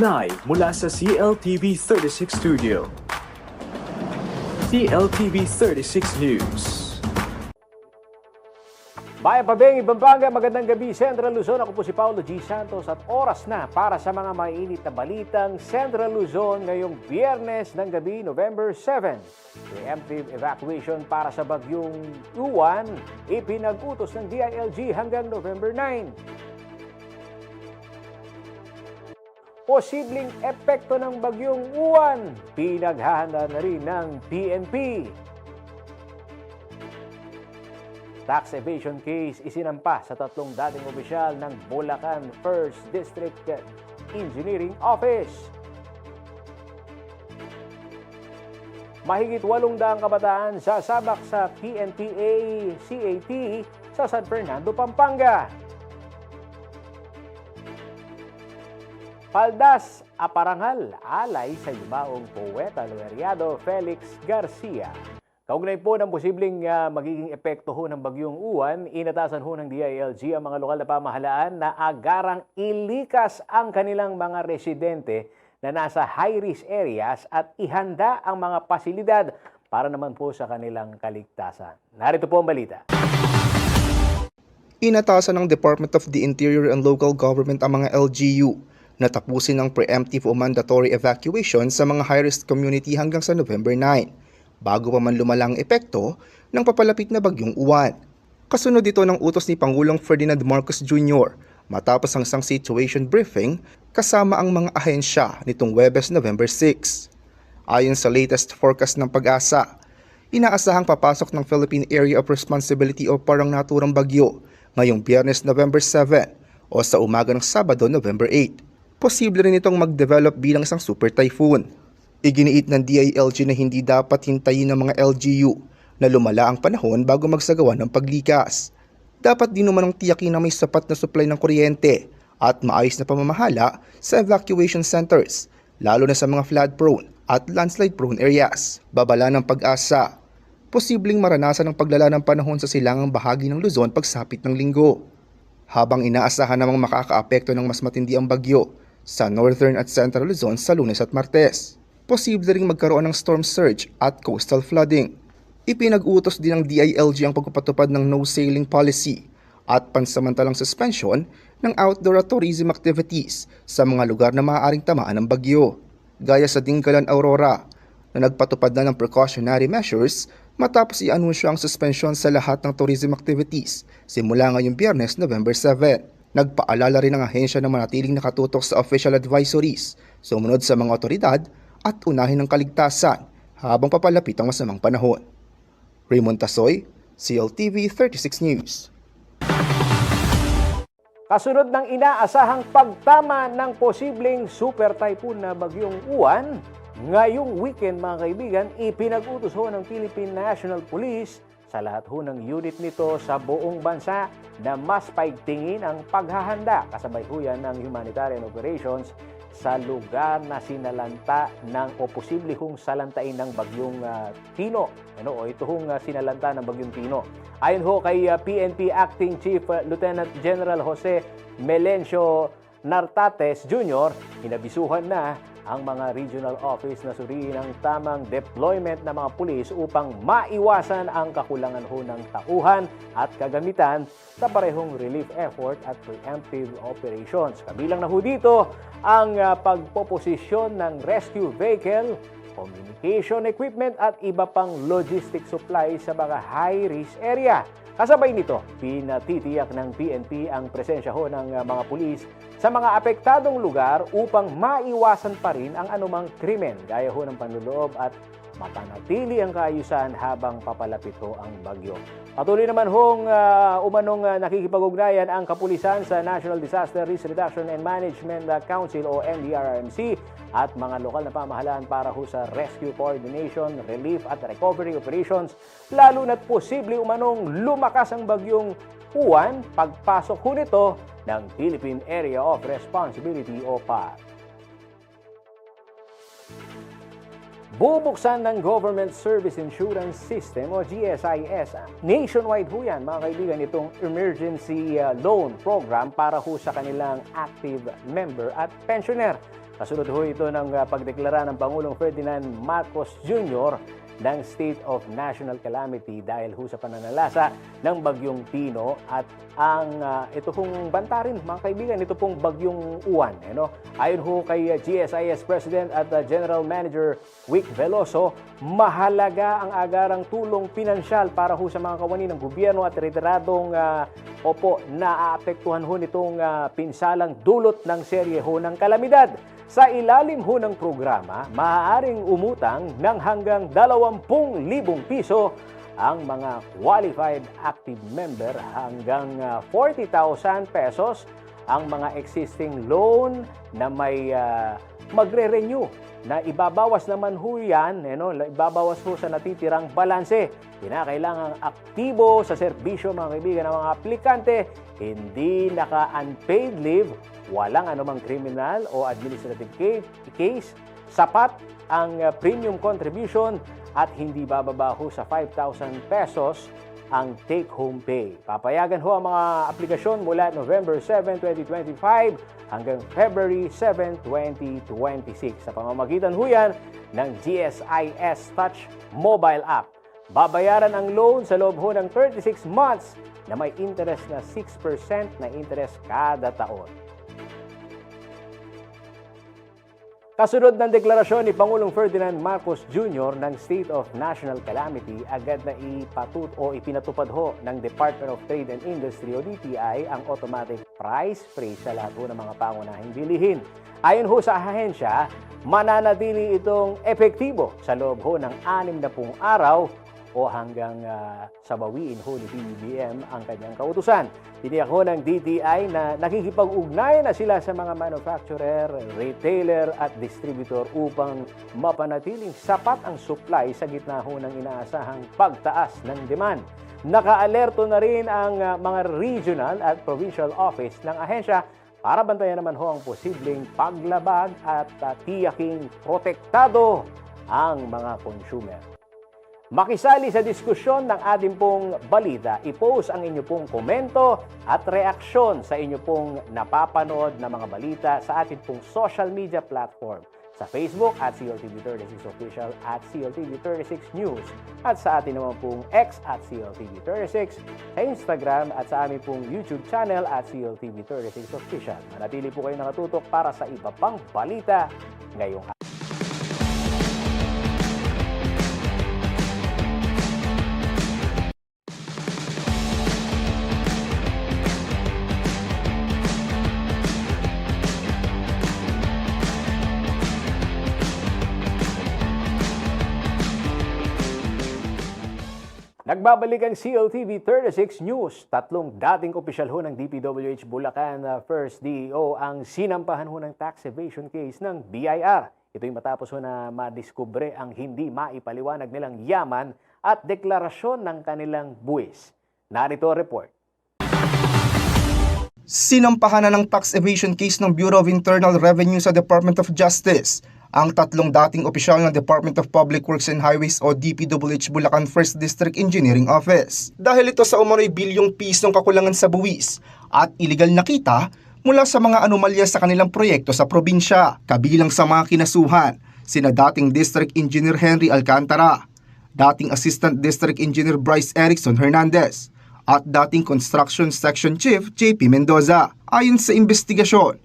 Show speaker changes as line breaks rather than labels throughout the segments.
Live mula sa CLTV 36 Studio. CLTV 36 News.
Bayan Pabeng, Pampanga, magandang gabi, Central Luzon. Ako po si Paulo G. Santos at oras na para sa mga mainit na balitang Central Luzon ngayong Biyernes ng gabi, November 7. Preemptive evacuation para sa bagyong Uwan, ipinag-utos ng DILG hanggang November 9. Posibleng epekto ng bagyong Uwan, pinaghahanda na rin ng PNP. Tax evasion case isinampa sa tatlong dating opisyal ng Bulacan 1st District Engineering Office. Mahigit 800 kabataan sasabak sa PNPA CAT sa San Fernando, Pampanga. Paldas, aparangal, alay sa yumaong poeta loreado Felix Garcia. Kaugnay po ng posibleng magiging epekto ho ng bagyong Uwan, inatasan ho ng DILG ang mga lokal na pamahalaan na agarang ilikas ang kanilang mga residente na nasa high-risk areas at ihanda ang mga pasilidad para naman po sa kanilang kaligtasan. Narito po ang balita.
Inatasan ng Department of the Interior and Local Government ang mga LGU na tapusin ang preemptive o mandatory evacuation sa mga high-risk community hanggang sa November 9. Bago pa man lumalang epekto ng papalapit na bagyong Uwan. Kasunod ito ng utos ni Pangulong Ferdinand Marcos Jr. matapos ang isang situation briefing kasama ang mga ahensya nitong Huwebes, November 6. Ayon sa latest forecast ng Pag-asa, inaasahang papasok ng Philippine Area of Responsibility o parang naturang bagyo ngayong Biyernes, November 7 o sa umaga ng Sabado, November 8. Posible rin itong mag-develop bilang isang super typhoon. Iginiit ng DILG na hindi dapat hintayin ng mga LGU na lumala ang panahon bago magsagawa ng paglikas. Dapat din naman ang tiyakin na may sapat na supply ng kuryente at maayos na pamamahala sa evacuation centers, lalo na sa mga flood-prone at landslide-prone areas. Babala ng Pag-asa, posibleng maranasan ang paglala ng panahon sa silangang bahagi ng Luzon pagsapit ng linggo. Habang inaasahan namang makakaapekto ng mas matindi ang bagyo sa Northern at Central Luzon sa Lunes at Martes. Posible ring magkaroon ng storm surge at coastal flooding. Ipinag-utos din ng DILG ang pagpapatupad ng no-sailing policy at pansamantalang suspension ng outdoor tourism activities sa mga lugar na maaaring tamaan ng bagyo, gaya sa Dingalan, Aurora, na nagpatupad na ng precautionary measures matapos i-anunsyo ang suspension sa lahat ng tourism activities simula ngayong Biyernes, November 7. Nagpaalala rin ang ahensya na manatiling nakatutok sa official advisories, sumunod sa mga otoridad at unahin ng kaligtasan habang papalapit ang masamang panahon. Raymond Tasoy, CLTV 36 News.
Kasunod ng inaasahang pagtama ng posibleng super typhoon na bagyong Uwan, ngayong weekend mga kaibigan, ipinag-utos ho ng Philippine National Police sa lahat ho ng unit nito sa buong bansa na mas paigtingin ang paghahanda kasabay ho yan ng humanitarian operations sa lugar na sinalanta ng o posible hong salantain ng bagyong Tino. Ito hong sinalanta ng bagyong Tino. Ayon ho kay PNP Acting Chief Lieutenant General Jose Melencio Nartates Jr., hinabisuhan na ang mga regional office na suriin ang tamang deployment ng mga pulis upang maiwasan ang kakulangan ho ng tauhan at kagamitan sa parehong relief effort at preemptive operations. Kabilang na ho dito ang pagpoposisyon ng rescue vehicle, communication equipment at iba pang logistic supply sa mga high-risk area. Kasabay nito, pinatitiyak ng PNP ang presensya ho ng mga pulis sa mga apektadong lugar upang maiwasan pa rin ang anumang krimen gaya ho ng panloloob at mapanatili ang kaayusan habang papalapit ho ang bagyo. Patuloy naman hong umanong nakikipag-ugnayan ang kapulisan sa National Disaster Risk Reduction and Management Council o NDRRMC at mga lokal na pamahalaan para ho sa rescue coordination, relief at recovery operations, lalo na't posible umanong lumakas ang bagyong Uwan pagpasok ho nito ng Philippine Area of Responsibility o PAR. Bubuksan ng Government Service Insurance System o GSIS. Nationwide ho yan, mga kaibigan, itong emergency loan program para ho sa kanilang active member at pensioner. Kasunod ho ito ng pagdeklara ng Pangulong Ferdinand Marcos Jr. ng State of National Calamity dahil ho sa pananalasa ng Bagyong Tino at ang ito pong banta rin mga kaibigan, ito pong Bagyong Uwan. Ayon ho kay GSIS President at General Manager Vic Veloso, mahalaga ang agarang tulong pinansyal para ho sa mga kawani ng gobyerno at retiradong naaapektuhan ho nitong pinsalang dulot ng serye ho ng kalamidad. Sa ilalim ho ng programa, maaaring umutang ng hanggang 20,000 piso ang mga qualified active member, hanggang 40,000 pesos ang mga existing loan na may magre-renew na ibabawas naman ho yan, ibabawas ho sa natitirang balanse. Kinakailangang aktibo sa serbisyo mga kaibigan ng mga aplikante, hindi naka-unpaid leave, walang anumang criminal o administrative case, sapat ang premium contribution at hindi bababa ho sa 5,000 pesos ang take-home pay. Papayagan ho ang mga aplikasyon mula November 7, 2025 hanggang February 7, 2026 sa pamamagitan ho yan ng GSIS Touch mobile app. Babayaran ang loan sa loob ho ng 36 months na may interest na 6% na interest kada taon. Kasunod ng deklarasyon ni Pangulong Ferdinand Marcos Jr. ng State of National Calamity, agad na ipinatupad ho ng Department of Trade and Industry o DTI ang automatic price freeze sa lahat ho ng mga pangunahing bilihin. Ayon ho sa ahensya, mananatili itong epektibo sa loob ho ng 60 araw o hanggang sa bawiin ho ni BBM ang kanyang kautusan. Tiniyak ho ng DTI na nakikipag-ugnay na sila sa mga manufacturer, retailer at distributor upang mapanatiling sapat ang supply sa gitna ho ng inaasahang pagtaas ng demand. Naka-alerto na rin ang mga regional at provincial office ng ahensya para bantayan naman ho ang posibleng paglabag at tiyaking protektado ang mga consumer. Makisali sa diskusyon ng ating pong balita, i-post ang inyo pong komento at reaksyon sa inyo pong napapanood na mga balita sa ating pong social media platform. Sa Facebook at CLTV36 Official at CLTV36 News at sa atin naman pong X at CLTV36, sa Instagram at sa aming pong YouTube channel at CLTV36 Official. Manatili po kayo nakatutok para sa iba pang balita ngayong araw. Nagbabalik ang CLTV 36 News. Tatlong dating opisyal ho ng DPWH Bulacan First DEO ang sinampahan ho ng tax evasion case ng BIR. Ito'y matapos ho na madiskubre ang hindi maipaliwanag nilang yaman at deklarasyon ng kanilang buwis. Narito ang report.
Sinampahan na ng tax evasion case ng Bureau of Internal Revenue sa Department of Justice ang tatlong dating opisyal ng Department of Public Works and Highways o DPWH Bulacan 1st District Engineering Office. Dahil ito sa umano'y bilyong pisong kakulangan sa buwis at iligal na kita mula sa mga anomalya sa kanilang proyekto sa probinsya. Kabilang sa mga kinasuhan, sina dating District Engineer Henry Alcantara, dating Assistant District Engineer Bryce Erickson Hernandez, at dating Construction Section Chief JP Mendoza. Ayon sa investigasyon,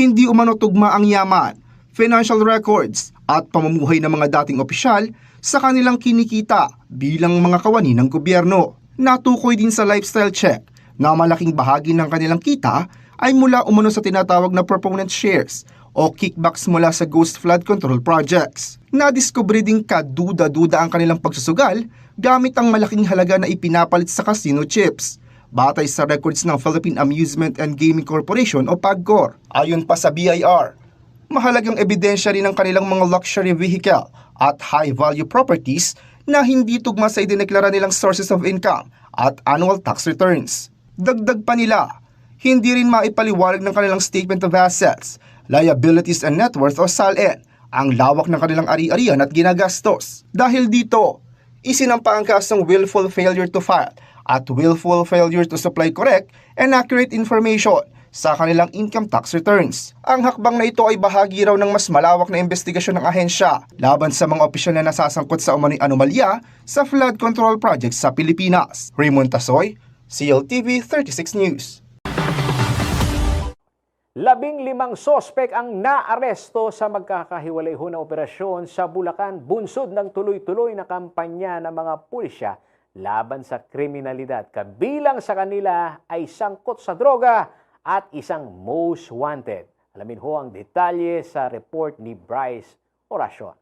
hindi umano tugma ang yaman, financial records at pamumuhay ng mga dating opisyal sa kanilang kinikita bilang mga kawani ng gobyerno. Natukoy din sa lifestyle check na malaking bahagi ng kanilang kita ay mula umano sa tinatawag na proponent shares o kickbacks mula sa ghost flood control projects. Nadiskubre ding kaduda-duda ang kanilang pagsusugal gamit ang malaking halaga na ipinapalit sa casino chips, batay sa records ng Philippine Amusement and Gaming Corporation o PAGCOR. Ayon pa sa BIR, mahalagang ebidensya rin ang kanilang mga luxury vehicle at high-value properties na hindi tugma sa idineklara nilang sources of income at annual tax returns. Dagdag pa nila, hindi rin maipaliwanag ng kanilang statement of assets, liabilities and net worth o SALN ang lawak ng kanilang ari-arian at ginagastos. Dahil dito, isinampa ang kasong willful failure to file at willful failure to supply correct and accurate information sa kanilang income tax returns. Ang hakbang na ito ay bahagi raw ng mas malawak na investigasyon ng ahensya laban sa mga opisyal na nasasangkot sa umano'y anomalya sa flood control projects sa Pilipinas. Raymond Tasoy, CLTV 36 News.
15 sospek ang naaresto sa magkakahiwalay ho na operasyon sa Bulacan, bunsod ng tuloy-tuloy na kampanya ng mga pulisya laban sa kriminalidad. Kabilang sa kanila ay sangkot sa droga at isang most wanted. Alamin ho ang detalye sa report ni Bryce Oracion.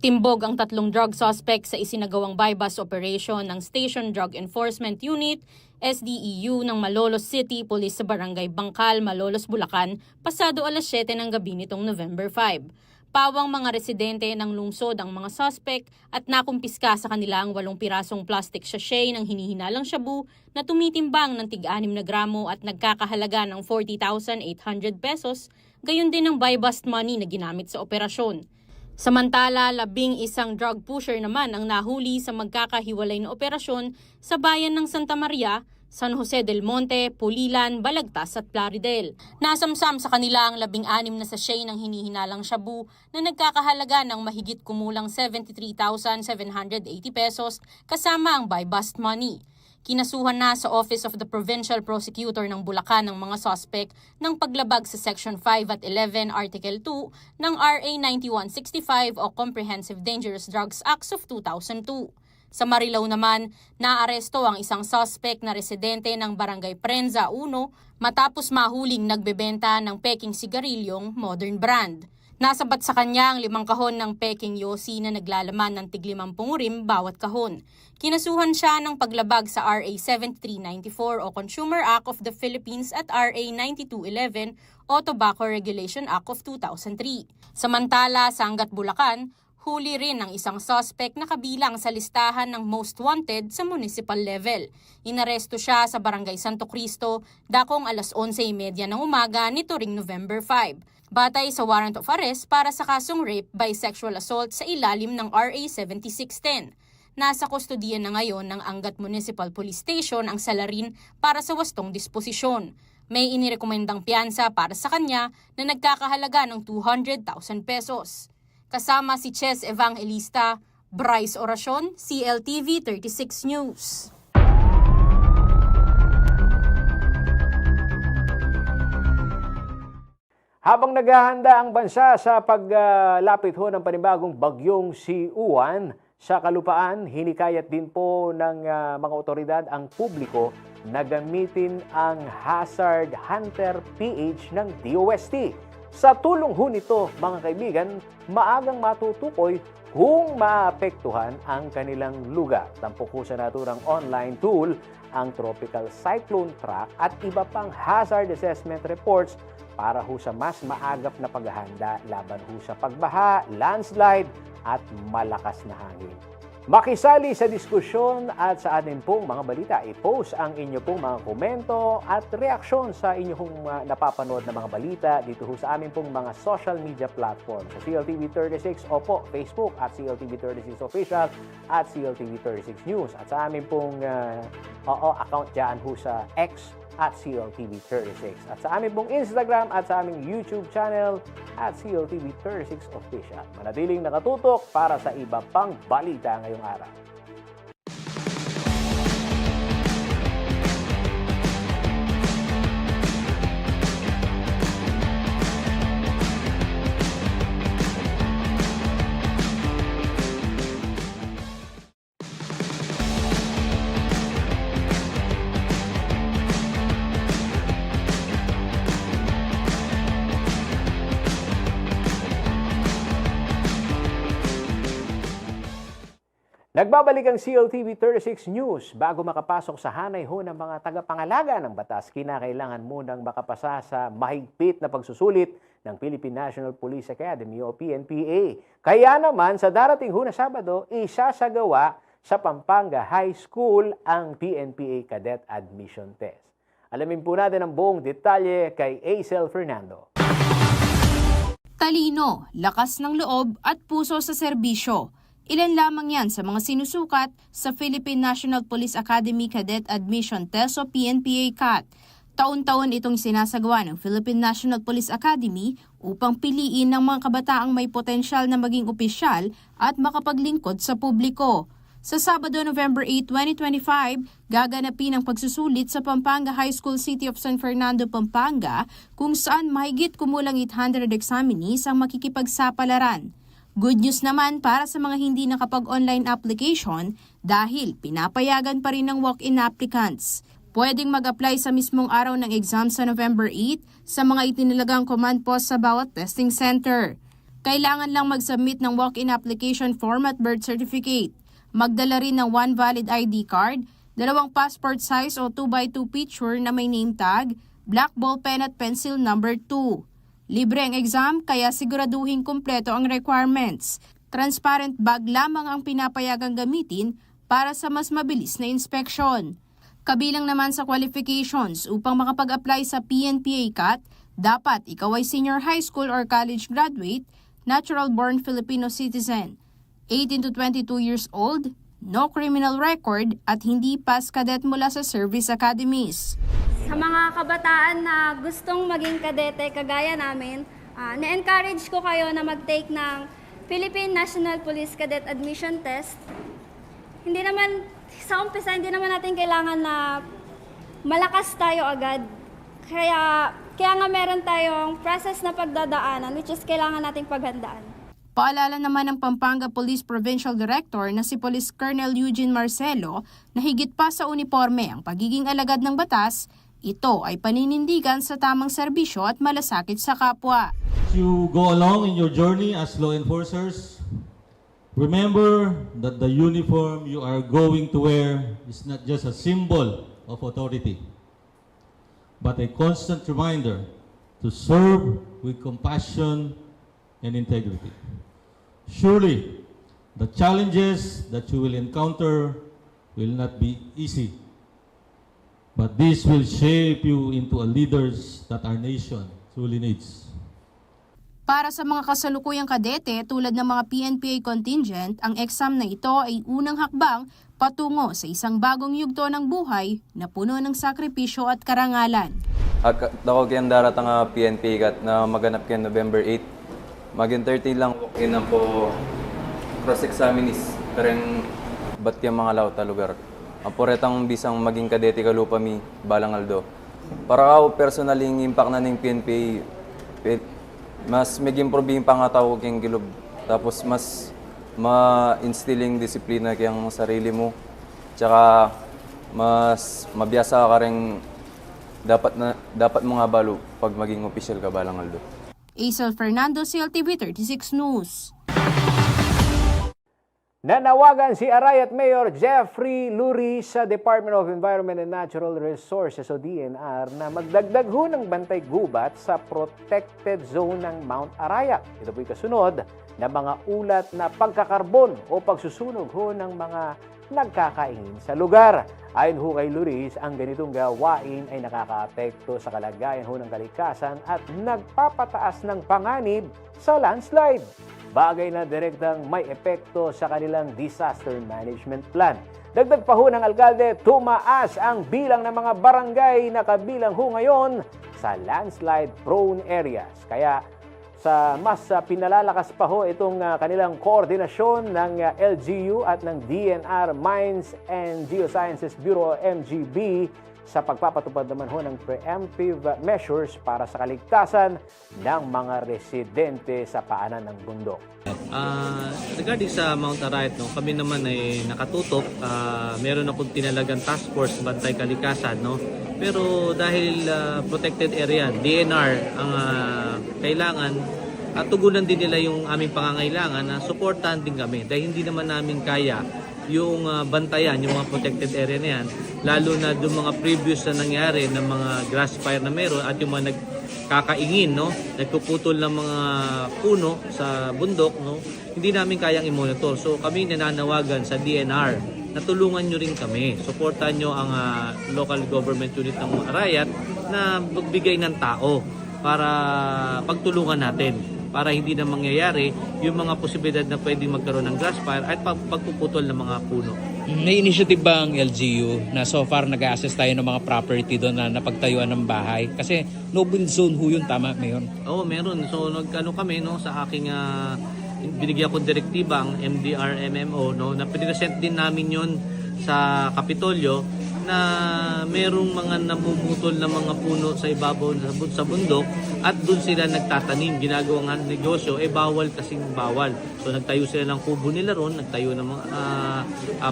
Timbog ang 3 drug suspects sa isinagawang buy-bust operation ng Station Drug Enforcement Unit, SDEU ng Malolos City Police sa Barangay Bangkal, Malolos, Bulacan, pasado alas 7 ng gabi nitong November 5. Pawang mga residente ng lungsod ang mga suspect at nakumpiska sa kanila ang 8 pirasong plastic sachet ng hinihinalang shabu na tumitimbang ng tig-6 na gramo at nagkakahalaga ng 40,800 pesos, gayon din ang buy-bust money na ginamit sa operasyon. Samantala, 11 drug pusher naman ang nahuli sa magkakahiwalay na operasyon sa bayan ng Santa Maria, San Jose del Monte, Pulilan, Balagtas at Plaridel. Nasamsam sa kanila ang 16 na sachet ng hinihinalang shabu na nagkakahalaga ng mahigit kumulang 73,780 pesos kasama ang buy-bust money. Kinasuhan na sa Office of the Provincial Prosecutor ng Bulacan ng mga suspect ng paglabag sa Section 5 at 11, Article 2 ng RA 9165 o Comprehensive Dangerous Drugs Acts of 2002. Sa Marilao naman, naaresto ang isang suspect na residente ng Barangay Prensa 1 matapos mahuling nagbebenta ng peking sigarilyong modern brand. Nasabat sa kanya ang 5 kahon ng peking yosi na naglalaman ng tig-50 rim bawat kahon. Kinasuhan siya ng paglabag sa RA 7394 o Consumer Act of the Philippines at RA 9211 o Tobacco Regulation Act of 2003. Samantala, sa Angat, Bulacan, huli rin ang isang suspect na kabilang sa listahan ng most wanted sa municipal level. Inaresto siya sa Barangay Santo Cristo dakong alas 11:30 ng umaga nito ring November 5. Batay sa warrant of arrest para sa kasong rape by sexual assault sa ilalim ng RA 7610. Nasa kustodiya na ngayon ng Angat Municipal Police Station ang salarin para sa wastong disposisyon. May inirekomendang piyansa para sa kanya na nagkakahalaga ng 200,000 pesos. Kasama si Ches Evangelista, Bryce Oracion, CLTV 36 News.
Habang naghahanda ang bansa sa paglapit ho ng panibagong bagyong si Uwan, sa kalupaan, hinikayat din po ng mga otoridad ang publiko na gamitin ang Hazard Hunter PH ng DOST. Sa tulong ho nito, mga kaibigan, maagang matutukoy kung maapektuhan ang kanilang lugar. Tampok ho sa naturang online tool ang Tropical Cyclone Track at iba pang hazard assessment reports para ho sa mas maagap na paghahanda laban ho sa pagbaha, landslide at malakas na hangin. Makisali sa diskusyon at sa ating pong mga balita, i-post ang inyo pong mga komento at reaksyon sa inyong napapanood na mga balita dito ho sa aming pong mga social media platform. Sa CLTV36, opo, Facebook at CLTV36 Official at CLTV36 News. At sa aming pong account dyan ho sa X at CLTV36. At sa aming pong Instagram at sa aming YouTube channel at CLTV36 Official. Manatiling nakatutok para sa iba pang balita ngayong araw. Nagbabalik ang CLTV 36 News. Bago makapasok sa hanay ho ng mga tagapangalaga ng batas, kinakailangan munang makapasa sa mahigpit na pagsusulit ng Philippine National Police Academy o PNPA. Kaya naman sa darating ho na Sabado, isasagawa sa Pampanga High School ang PNPA Cadet Admission Test. Alamin po natin ang buong detalye kay Acel Fernando.
Talino, lakas ng loob at puso sa serbisyo. Ilan lamang yan sa mga sinusukat sa Philippine National Police Academy Cadet Admission Test o PNPA CAT. Taon-taon itong sinasagawa ng Philippine National Police Academy upang piliin ng mga kabataang may potensyal na maging opisyal at makapaglingkod sa publiko. Sa Sabado, November 8, 2025, gaganapin ang pagsusulit sa Pampanga High School City of San Fernando, Pampanga, kung saan mahigit kumulang 800 examinees ang makikipagsapalaran. Good news naman para sa mga hindi nakapag-online application dahil pinapayagan pa rin ng walk-in applicants. Pwedeng mag-apply sa mismong araw ng exam sa November 8 sa mga itinilagang command post sa bawat testing center. Kailangan lang mag-submit ng walk-in application form at birth certificate. Magdala rin ng 1 valid ID card, 2 passport size o 2x2 picture na may name tag, black ball pen at pencil number 2. Libre ang exam kaya siguraduhin kumpleto ang requirements. Transparent bag lamang ang pinapayagang gamitin para sa mas mabilis na inspeksyon. Kabilang naman sa qualifications upang makapag-apply sa PNPA CAT, dapat ikaw ay senior high school or college graduate, natural-born Filipino citizen, 18 to 22 years old, no criminal record at hindi pass cadet mula sa service academies.
Sa mga kabataan na gustong maging kadete kagaya namin, na-encourage ko kayo na mag-take ng Philippine National Police Cadet Admission Test. Sa umpisa, hindi naman natin kailangan na malakas tayo agad. Kaya nga meron tayong process na pagdadaanan, which is kailangan nating paghandaan.
Paalala naman ng Pampanga Police Provincial Director na si Police Colonel Eugene Marcelo na higit pa sa uniforme ang pagiging alagad ng batas, ito ay paninindigan sa tamang serbisyo at malasakit sa kapwa.
As you go along in your journey as law enforcers, remember that the uniform you are going to wear is not just a symbol of authority, but a constant reminder to serve with compassion and integrity. Surely, the challenges that you will encounter will not be easy, but this will shape you into a leaders that our nation truly needs.
Para sa mga kasalukuyang kadete tulad ng mga PNPA contingent, ang exam na ito ay unang hakbang patungo sa isang bagong yugto ng buhay na puno ng sakripisyo at karangalan.
Ako kayang daratang PNPA kat na maganap kayo November 8. Maging 30 lang walk-in po cross-examinees. Pero ba't yung mga lauta lugar? Ang puretang bisang maging kadete kalupa mi, balang aldo. Para ako personaling impact na ng PNPA, mas maging probing pa nga tao kayong gilob. Tapos mas ma-instilling disiplina kayang sarili mo. Tsaka mas mabiyasa ka rin dapat mo nga balo pag maging official ka balang aldo.
Aisel Fernando, CLTV 36 News.
Nanawagan si Arayat Mayor Jeffrey Lurie sa Department of Environment and Natural Resources o DNR na magdagdag ho ng bantay gubat sa protected zone ng Mount Arayat. Ito po'y kasunod na mga ulat na pagkakarbon o pagsusunog ho ng mga nagkakaingin sa lugar. Ayon ho kay Lurie, ang ganitong gawain ay nakakaapekto sa kalagayan ho ng kalikasan at nagpapataas ng panganib sa landslide. Bagay na direktang may epekto sa kanilang disaster management plan. Dagdag pa ho ng alkalde, tumaas ang bilang ng mga barangay na kabilang ho ngayon sa landslide-prone areas. Kaya sa mas pinalalakas pa ho itong kanilang koordinasyon ng LGU at ng DNR Mines and Geosciences Bureau MGB sa pagpapatupad naman ho ng preemptive measures para sa kaligtasan ng mga residente sa paanan ng bundok.
Regarding sa Mount Arayat, kami naman ay nakatutok. Meron akong tinalagang task force bantay kalikasan, pero dahil protected area, DNR ang kailangan at tugunan din nila yung aming pangangailangan na supportahan din kami dahil hindi naman namin kaya yung bantayan, yung mga protected area na yan, lalo na yung mga previous na nangyari ng mga grass fire na meron at yung mga nagkakaingin, nagpuputol ng mga puno sa bundok, hindi namin kayang i-monitor. So kami nananawagan sa DNR na tulungan nyo rin kami, supportan nyo ang local government unit ng Arayat na magbigay ng tao para pagtulungan natin para hindi na mangyayari yung mga posibilidad na pwedeng magkaroon ng grass fire at pagpuputol ng mga puno.
May initiative ba ang LGU na so far nag-assess tayo ng mga property doon na napagtayuan ng bahay? Kasi no-build zone ho yun, tama, Mayor?
Oo, meron. So kami no, sa aking binigyan kong direktiba ang MDR-MMO no, na pinresent din namin yon sa Kapitolyo na merong mga namumutol na mga puno sa ibabaw sa bundok at doon sila nagtatanim, ginagawang negosyo, bawal kasing bawal. So nagtayo sila ng kubo nila ron, nagtayo ng mga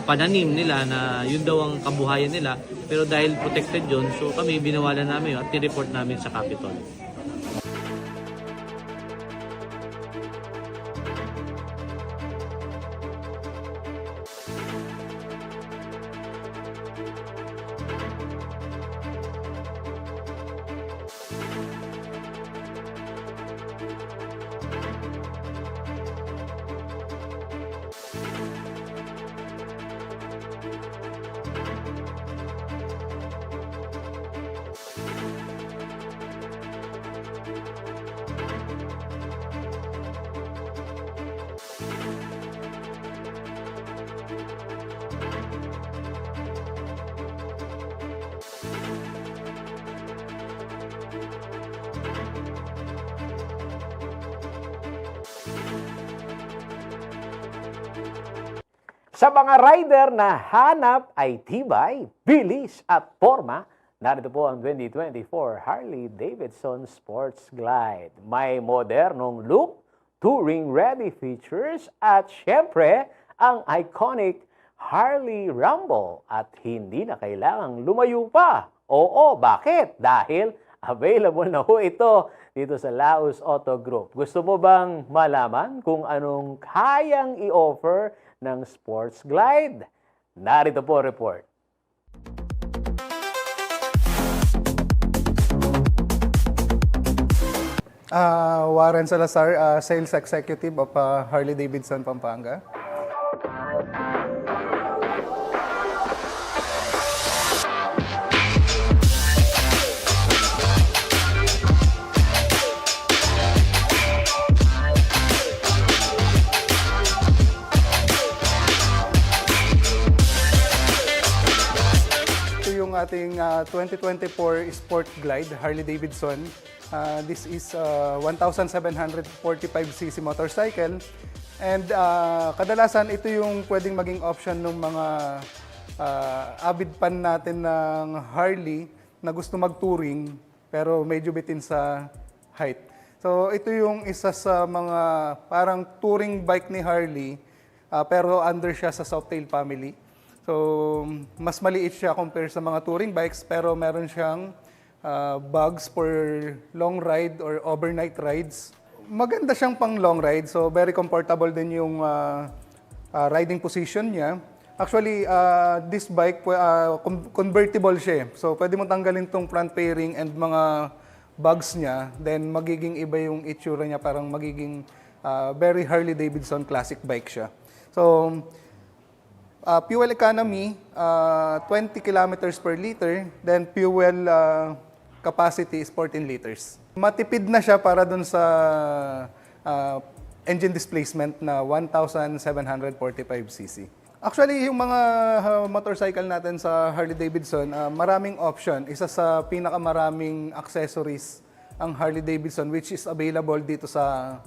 pananim nila na yun daw ang kabuhayan nila. Pero dahil protected yun, so kami binawalan namin at nireport namin sa Capitol.
Sa mga rider na hanap ay tibay, bilis at forma, narito po ang 2024 Harley-Davidson Sports Glide. May modernong look, touring-ready features at syempre ang iconic Harley Rumble at hindi na kailangang lumayo pa. Oo, bakit? Dahil available na ho ito dito sa Laos Auto Group. Gusto mo bang malaman kung anong kayang i-offer ng Sports Glide? Narito po report.
Warren Salazar, Sales Executive of Harley-Davidson, Pampanga. Ito yung ating 2024 Sport Glide, Harley-Davidson. This is 1,745cc motorcycle. And kadalasan ito yung pwedeng maging option ng mga avid fan natin ng Harley na gusto mag-touring pero medyo bitin sa height. So ito yung isa sa mga parang touring bike ni Harley pero under siya sa Softail family. So mas maliit siya compare sa mga touring bikes pero meron siyang bags for long ride or overnight rides. Maganda siyang pang long ride, so very comfortable din yung riding position niya. Actually, this bike, convertible siya. So pwede mo tanggalin tong front fairing and mga bags niya, then magiging iba yung itsura niya, parang magiging very Harley-Davidson classic bike siya. So, fuel economy, 20 kilometers per liter, then fuel capacity is 14 liters. Matipid na siya para dun sa engine displacement na 1,745cc. Actually, yung mga motorcycle natin sa Harley-Davidson, maraming option. Isa sa pinakamaraming accessories ang Harley-Davidson which is available dito sa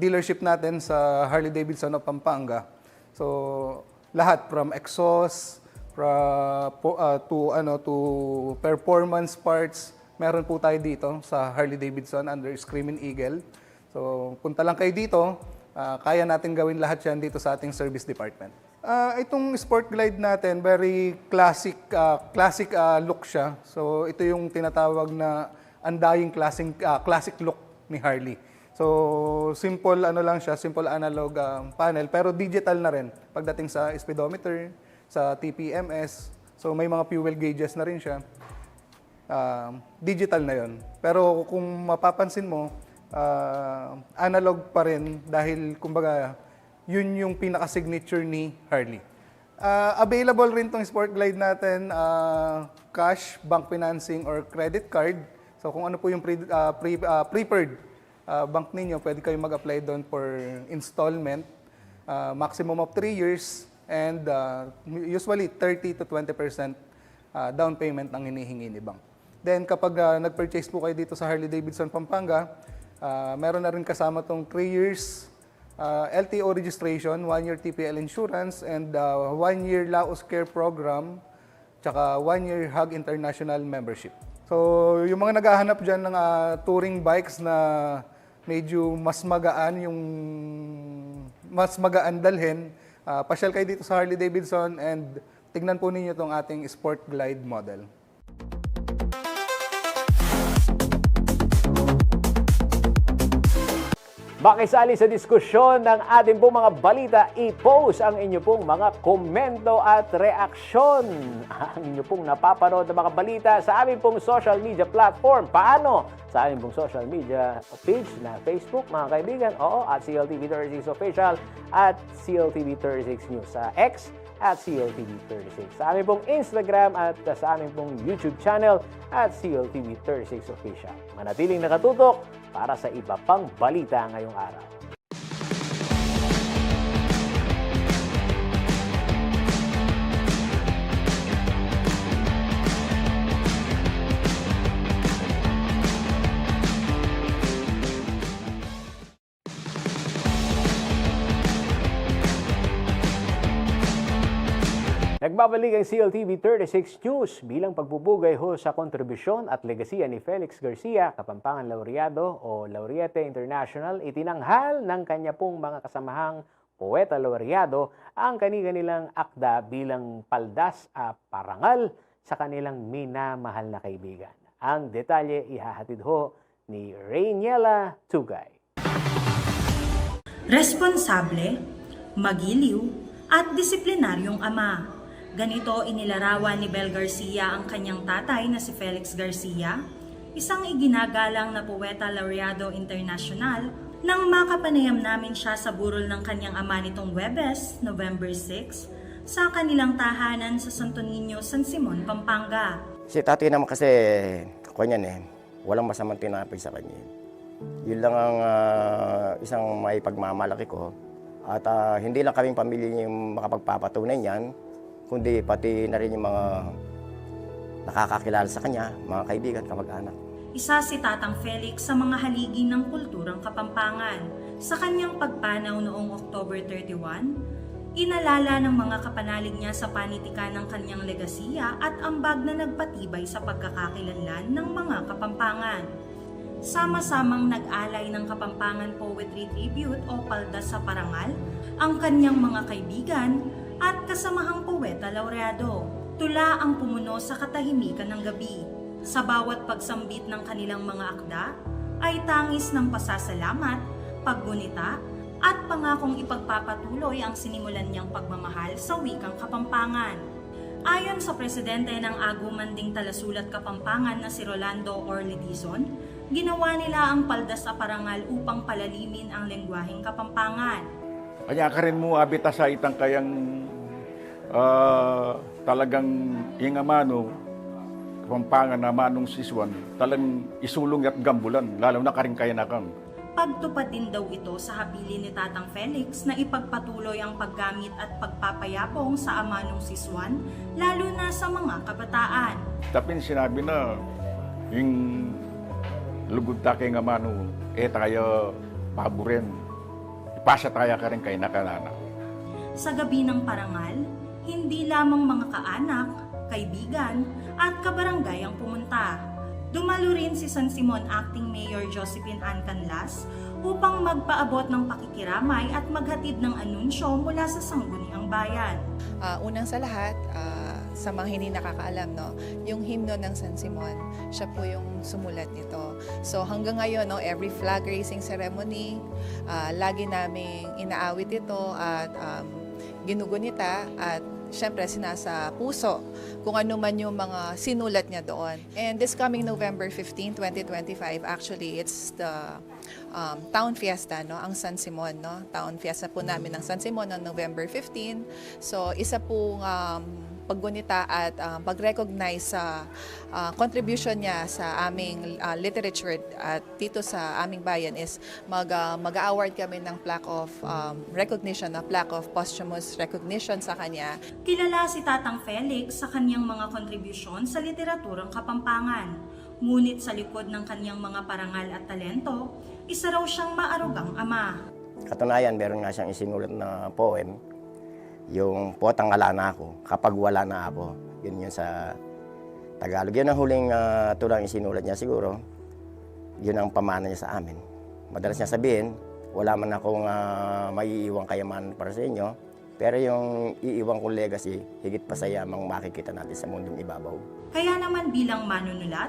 dealership natin sa Harley-Davidson of Pampanga. So, lahat from exhaust to performance parts, meron po tayo dito sa Harley-Davidson under Screaming Eagle. So, punta lang kayo dito, kaya natin gawin lahat yan dito sa ating service department. Itong Sport Glide natin, very classic look siya. So, ito yung tinatawag na undying classic look ni Harley. So, simple lang siya, simple analog panel, pero digital na rin pagdating sa speedometer, sa TPMS. So, may mga fuel gauges na rin siya. Digital na yon. Pero kung mapapansin mo, analog pa rin dahil kumbaga yun yung pinaka-signature ni Harley. Available rin tong Sport Glide natin, cash, bank financing, or credit card. So kung ano po yung preferred bank ninyo, pwede kayo mag-apply doon for installment, maximum of 3 years, and usually 30 to 20% down payment ang hinihingi ni bank. Then kapag nag-purchase po kayo dito sa Harley-Davidson, Pampanga, meron na rin kasama tong 3 years LTO registration, 1-year TPL insurance, and 1-year Laos Care Program, tsaka 1-year Hug International membership. So, yung mga naghahanap dyan ng touring bikes na medyo mas magaan dalhin, pasyal kayo dito sa Harley-Davidson and tignan po ninyo itong ating Sport Glide model.
Makisali sa diskusyon ng ating pong mga balita, i-post ang inyo pong mga komento at reaksyon. Ang inyo pong napapanood na mga balita sa aming pong social media platform. Paano? Sa aming pong social media page na Facebook, mga kaibigan. Oo, at CLTV36 Official at CLTV36 News. Sa X, at CLTV36. Sa aming pong Instagram at sa aming pong YouTube channel at CLTV36 Official. Manatiling nakatutok para sa iba pang balita ngayong araw. Nagbabalik ang CLTV 36 News bilang pagpupugay ho sa kontribusyon at legasiya ni Felix Garcia, Kapampangan Laureado o Laureate International. Itinanghal ng kanya pong mga kasamahang poeta laureado ang kanilang akda bilang paldas at parangal sa kanilang minamahal na kaibigan. Ang detalye ihahatid ho ni Rainiela Tugay.
Responsable, magiliw at disiplinaryong ama. Ganito inilarawan ni Bel Garcia ang kanyang tatay na si Felix Garcia, isang iginagalang na poeta laureado international, nang makapanayam namin siya sa burol ng kanyang ama nitong Huwebes, November 6, sa kanilang tahanan sa Santo Niño, San Simon, Pampanga.
Si tatay naman kasi, kanyan walang masamang tinapay sa kanya. Yun lang ang isang may pagmamalaki ko. At hindi lang kaming pamilya yung makapagpapatunay niyan, kundi pati na rin yung mga nakakakilala sa kanya, mga kaibigan, kamag-anak.
Isa si Tatang Felix sa mga haligi ng kulturang Kapampangan. Sa kanyang pagpanaw noong October 31, inalala ng mga kapanalig niya sa panitikan ng kanyang legasiya at ambag na nagpatibay sa pagkakakilanlan ng mga Kapampangan. Sama-samang nag-alay ng Kapampangan Poetry Tribute o Paldas sa Parangal ang kanyang mga kaibigan at kasamahang poeta laureado. Tula ang pumuno sa katahimikan ng gabi. Sa bawat pagsambit ng kanilang mga akda ay tangis ng pasasalamat, paggunita at pangakong ipagpapatuloy ang sinimulan niyang pagmamahal sa wikang Kapampangan. Ayon sa presidente ng Agumanding Talasulat Kapampangan na si Rolando Orlidizon, ginawa nila ang paldas sa parangal upang palalimin ang lengguaheng Kapampangan.
Kanya ka rin mo abita sa itang kayang talagang ingamano, Kapampangan na manong siswan, talagang isulong at gambulan, lalo na karing kaya na kang.
Pagtupad din daw ito sa habilin ni Tatang Felix na ipagpatuloy ang paggamit at pagpapayapong sa amanong siswan, lalo na sa mga kabataan.
Tapin sinabi na, yung lugod ta kay ngamano, tayo paborin. Ipasa tayo ka rin kay nakanana.
Sa gabi ng parangal, hindi lamang mga kaanak, kaibigan, at kabarangay ang pumunta. Dumalo rin si San Simon Acting Mayor Josephine Ann Canlas upang magpaabot ng pakikiramay at maghatid ng anunsyo mula sa sangguniang bayan.
Unang sa lahat, sa mga hindi nakakaalam, yung himno ng San Simon, siya po yung sumulat nito. So hanggang ngayon, every flag raising ceremony, lagi naming inaawit ito at ginugunita at syempre sinasa puso kung ano man yung mga sinulat niya doon. And this coming November 15, 2025, actually it's the town fiesta, ang San Simon. Town fiesta po namin ng San Simon on November 15. So isa pong paggunita at pag-recognize sa contribution niya sa aming literature at dito sa aming bayan is mag-award kami ng plaque of recognition, na plaque of posthumous recognition sa kanya.
Kilala si Tatang Felix sa kanyang mga kontribusyon sa literaturang Kapampangan. Ngunit sa likod ng kanyang mga parangal at talento, isa raw siyang maarugang ama.
Katunayan, meron nga siyang isinulat na poem, yung Potang Ala Na Ako, Kapag Wala Na Ako. Yun sa Tagalog. Yun ang huling tulang isinulat niya siguro. Yun ang pamana niya sa amin. Madalas niya sabihin, wala man akong maiiwang kayamanan para sa inyo, pero yung iiwang kong legacy, higit pa sa yamang makikita natin sa mundong ibabaw.
Kaya naman bilang manunulat,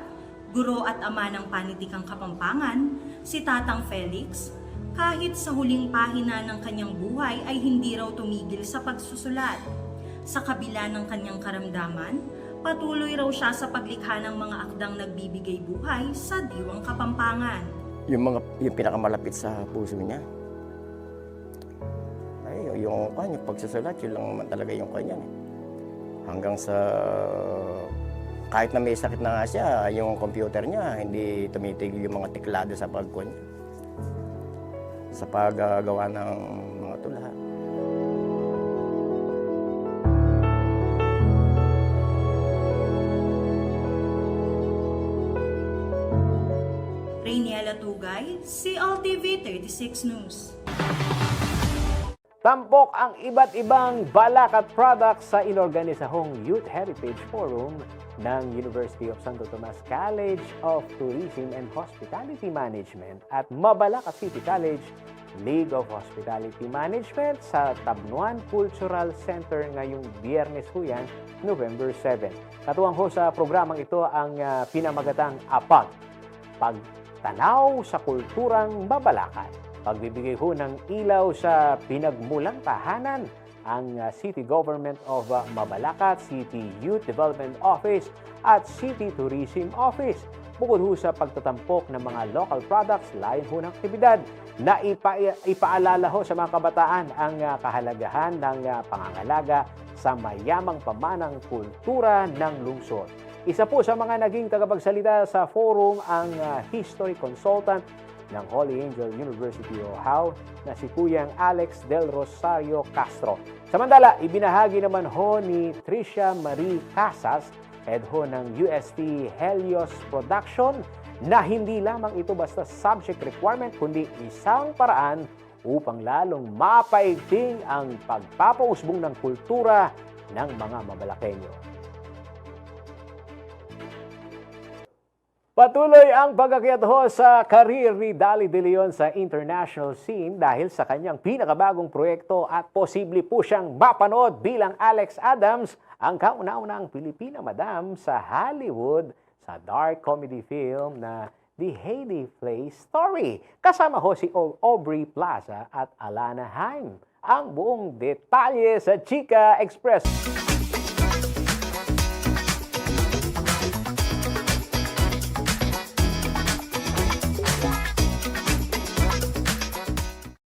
guro at ama ng panitikang Kapampangan, si Tatang Felix, kahit sa huling pahina ng kanyang buhay ay hindi raw tumigil sa pagsusulat. Sa kabila ng kanyang karamdaman, patuloy raw siya sa paglikha ng mga akdang nagbibigay buhay sa diwang Kapampangan.
Yung pinakamalapit sa puso niya, ay yung pagsusulat, yun lang naman talaga yung kanya. Hanggang sa kahit na may sakit na nga siya, yung computer niya, hindi tumitigil yung mga tiklado sa sa paggagawa ng mga tula.
Rainiela Tugay, CLTV 36 News.
Tampok ang iba't ibang balak at products sa inorganisahong Youth Heritage Forum ng University of Santo Tomas College of Tourism and Hospitality Management at Mabalacat City College League of Hospitality Management sa Tabnuan Cultural Center ngayong Biyernes ho yan, November 7. Katuwang ho sa programang ito ang pinamagatang APAG, Pagtanaw sa Kulturang Mabalacat. Pagbibigay ho ng ilaw sa pinagmulang tahanan ang City Government of Mabalacat, City Youth Development Office at City Tourism Office. Bukod ho sa pagtatampok ng mga local products, layon ho ng aktibidad na ipaalala ho sa mga kabataan ang kahalagahan ng pangangalaga sa mayamang pamanang kultura ng lungsod. Isa po sa mga naging tagapagsalita sa forum ang history consultant ng Holy Angel University Ohio na si Kuyang Alex Del Rosario Castro. Samantala, ibinahagi naman ho ni Tricia Marie Casas, head ho ng UST Helios Production, na hindi lamang ito basta subject requirement kundi isang paraan upang lalong mapaigting ang pagpapausbong ng kultura ng mga Mabalaqueño. Patuloy ang pag-akyat ho sa karir ni Dolly De Leon sa international scene dahil sa kanyang pinakabagong proyekto at posible po siyang mapanood bilang Alex Adams, ang kauna-unang Pilipina madam sa Hollywood sa dark comedy film na The Heidi Fleiss Story. Kasama ho si Aubrey Plaza at Alana Haim. Ang buong detalye sa Chika Express.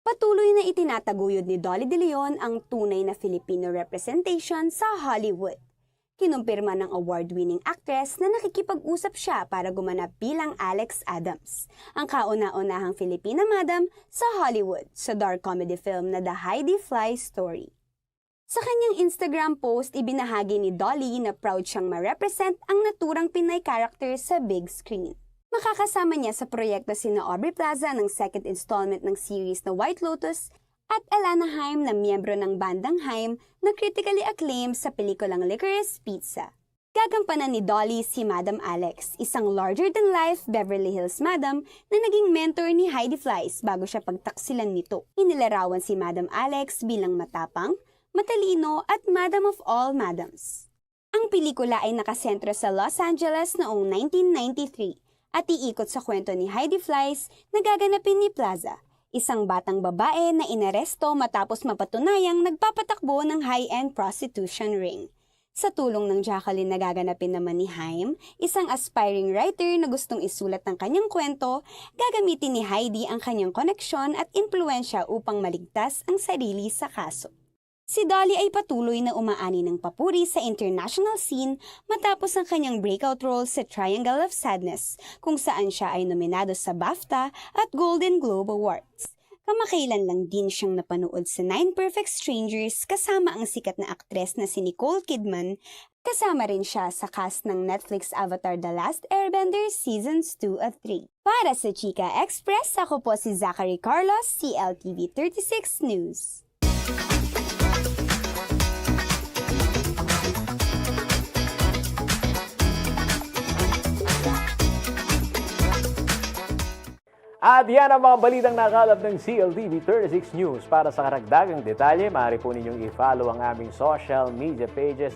Patuloy na itinataguyod ni Dolly De Leon ang tunay na Filipino representation sa Hollywood. Kinumpirma ng award-winning actress na nakikipag-usap siya para gumanap bilang Alex Adams, ang kauna-unahang Filipina madam sa Hollywood sa dark comedy film na The Heidi Fleiss Story. Sa kanyang Instagram post, ibinahagi ni Dolly na proud siyang ma-represent ang naturang Pinay character sa big screen. Makakasama niya sa proyekto sina Aubrey Plaza ng second installment ng series na White Lotus at Alana Haim na miyembro ng bandang Haim na critically acclaimed sa pelikulang Licorice Pizza. Gagampanan ni Dolly si Madam Alex, isang larger-than-life Beverly Hills madam na naging mentor ni Heidi Fleiss bago siya pagtaksilan nito. Inilarawan si Madam Alex bilang matapang, matalino at Madam of all Madams. Ang pelikula ay nakasentro sa Los Angeles noong 1993 at iikot sa kwento ni Heidi Fleiss na gaganapin ni Plaza, isang batang babae na inaresto matapos mapatunayang nagpapatakbo ng high-end prostitution ring. Sa tulong ng Jacqueline na gaganapin naman ni Haim, isang aspiring writer na gustong isulat ng kanyang kwento, gagamitin ni Heidi ang kanyang koneksyon at impluensya upang maligtas ang sarili sa kaso. Si Dolly ay patuloy na umaani ng papuri sa international scene matapos ang kanyang breakout role sa Triangle of Sadness, kung saan siya ay nominado sa BAFTA at Golden Globe Awards. Kamakailan lang din siyang napanood sa Nine Perfect Strangers kasama ang sikat na aktres na si Nicole Kidman. Kasama rin siya sa cast ng Netflix Avatar The Last Airbender Seasons 2 at 3. Para sa Chika Express, ako po si Zachary Carlos, CLTV 36 News.
At yan ang mga balitang nakalap ng CLTV 36 News. Para sa karagdagang detalye, maaari po ninyong i-follow ang aming social media pages,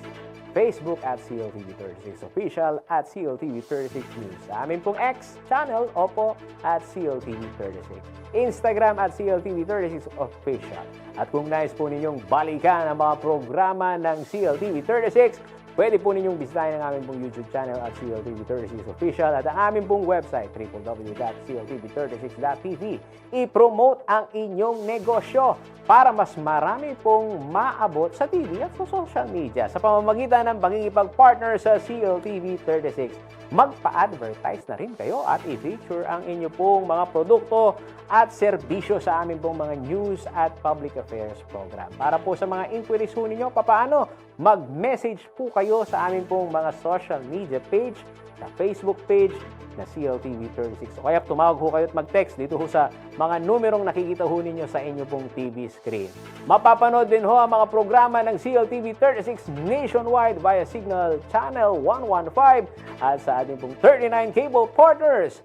Facebook at CLTV36 Official at CLTV36 News. Sa amin pong X channel, Oppo at CLTV36. Instagram at CLTV36 Official. At kung nais po ninyong balikan ang mga programa ng CLTV36, pwede po ninyong bisitahin ang aming pong YouTube channel at CLTV36 Official at ang aming pong website, www.cltv36.tv. I-promote ang inyong negosyo para mas marami pong maabot sa TV at sa social media sa pamamagitan ng pagkikipag-partner sa CLTV36. Magpa-advertise na rin kayo at i-feature ang inyo pong mga produkto at serbisyo sa amin pong mga news at public affairs program. Para po sa mga inquiries po ninyo, papaano? Mag-message po kayo sa amin pong mga social media page, sa Facebook page na CLTV36. O kaya tumawag ho kayo at mag-text dito ho sa mga numerong nakikita ho ninyo sa inyo pong TV screen. Mapapanood din ho ang mga programa ng CLTV36 nationwide via Signal Channel 115 at sa ating pong 39 cable partners.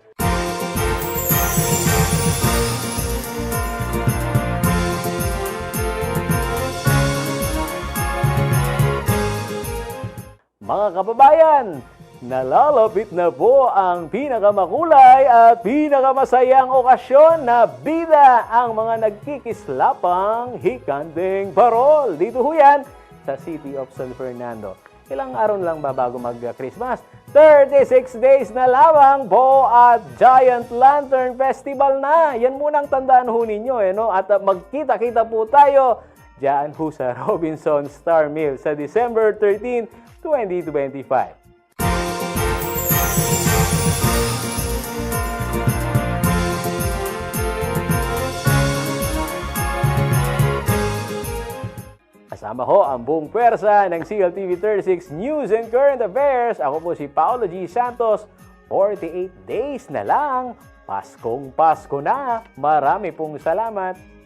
Mga kababayan, nalalapit na po ang pinakamakulay at pinakamasayang okasyon na bida ang mga nagkikislapang hikanding parol. Dito ho yan sa City of San Fernando. Ilang araw lang ba bago mag-Christmas? 36 days na lamang po at Giant Lantern Festival na. Yan munang tandaan ho ninyo. No? At magkita-kita po tayo dyan ho sa Robinson Star Mill sa December 13, 2025. Kasama ho ang buong pwersa ng CLTV 36 News and Current Affairs. Ako po si Paolo G. Santos. 48 days na lang. Paskong Pasko na. Marami pong salamat.